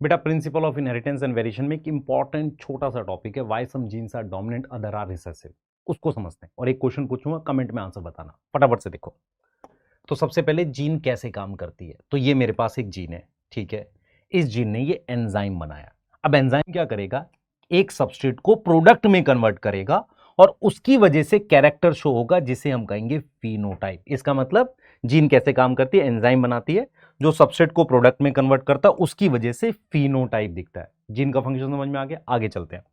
बेटा principle of inheritance and variation में एक इंपॉर्टेंट छोटा सा टॉपिक है, why some genes are dominant other are recessive. उसको समझते हैं और एक क्वेश्चन पूछूंगा, कमेंट में आंसर बताना, फटाफट से देखो। तो सबसे पहले जीन कैसे काम करती है, तो ये मेरे पास एक जीन है, ठीक है। इस जीन ने ये एंजाइम बनाया। अब एंजाइम क्या करेगा, एक सबस्ट्रेट को प्रोडक्ट में कन्वर्ट करेगा और उसकी वजह से कैरेक्टर शो होगा जिसे हम कहेंगे फिनोटाइप। इसका मतलब जीन कैसे काम करती है, एंजाइम बनाती है जो सबस्ट्रेट को प्रोडक्ट में कन्वर्ट करता है, उसकी वजह से फिनोटाइप दिखता है। जीन का फंक्शन समझ में आ गया, आगे चलते हैं।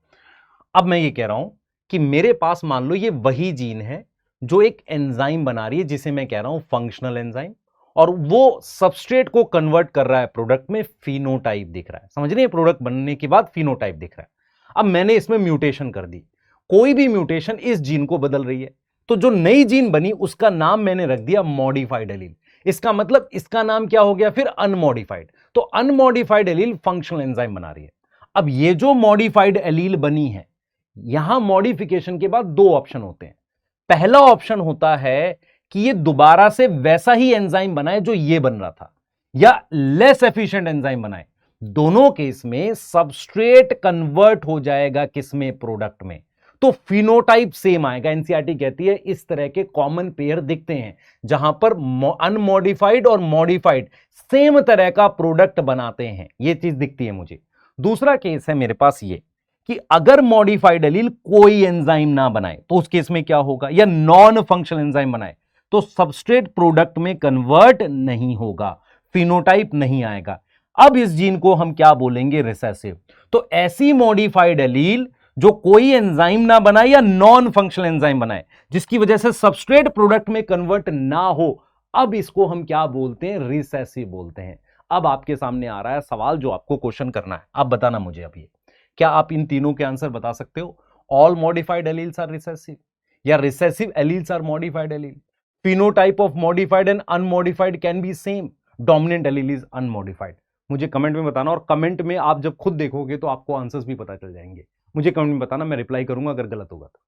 अब मैं ये कह रहा हूं कि मेरे पास मान लो ये वही जीन है जो एक एंजाइम बना रही है जिसे मैं कह रहा हूं फंक्शनल एंजाइम, और वो सबस्ट्रेट को कन्वर्ट कर रहा है प्रोडक्ट में, फिनोटाइप दिख रहा है। समझ रहे हैं, प्रोडक्ट बनने के बाद फिनोटाइप दिख रहा है। अब मैंने इसमें म्यूटेशन कर दी, कोई भी म्यूटेशन इस जीन को बदल रही है, तो जो नई जीन बनी उसका नाम मैंने रख दिया मॉडिफाइड एलील। इसका मतलब इसका नाम क्या हो गया फिर, अनमॉडिफाइड। तो अनमॉडिफाइड एलील फंक्शनल एंजाइम बना रही है। अब ये जो मॉडिफाइड एलील बनी है, यहां मॉडिफिकेशन के बाद दो ऑप्शन होते हैं। पहला ऑप्शन होता है कि ये दोबारा से वैसा ही एंजाइम बनाए जो ये बन रहा था, या लेस एफिशिएंट एंजाइम बनाए। दोनों केस में सबस्ट्रेट कन्वर्ट हो जाएगा किसमें, प्रोडक्ट में, तो फिनोटाइप सेम आएगा। एनसीईआरटी कहती है इस तरह के कॉमन पेयर दिखते हैं जहां पर अनमॉडिफाइड और मॉडिफाइड सेम तरह का प्रोडक्ट बनाते हैं, ये चीज दिखती है मुझे। दूसरा केस है मेरे पास ये कि अगर मॉडिफाइड एलील कोई एंजाइम ना बनाए तो उस केस में क्या होगा, या नॉन फंक्शनल एंजाइम बनाए तो सबस्ट्रेट प्रोडक्ट में कन्वर्ट नहीं होगा, फिनोटाइप नहीं आएगा। अब इस जीन को हम क्या बोलेंगे, रिसेसिव। तो ऐसी मॉडिफाइड एलील जो कोई एंजाइम ना बनाए या नॉन फंक्शनल एंजाइम बनाए जिसकी वजह से सबस्ट्रेट प्रोडक्ट में कन्वर्ट ना हो, अब इसको हम क्या बोलते हैं, रिसेसिव बोलते हैं। अब आपके सामने आ रहा है सवाल जो आपको क्वेश्चन करना है, आप बताना मुझे अब ये, क्या आप इन तीनों के आंसर बता सकते हो? All modified alleles are recessive, या recessive alleles are modified allele? phenotype of modified and unmodified can be same, dominant allele is unmodified। मुझे कमेंट में बताना, और कमेंट में आप जब खुद देखोगे तो आपको आंसर्स भी पता चल जाएंगे। मुझे कमेंट में बताना, मैं रिप्लाई करूंगा अगर गलत होगा तो।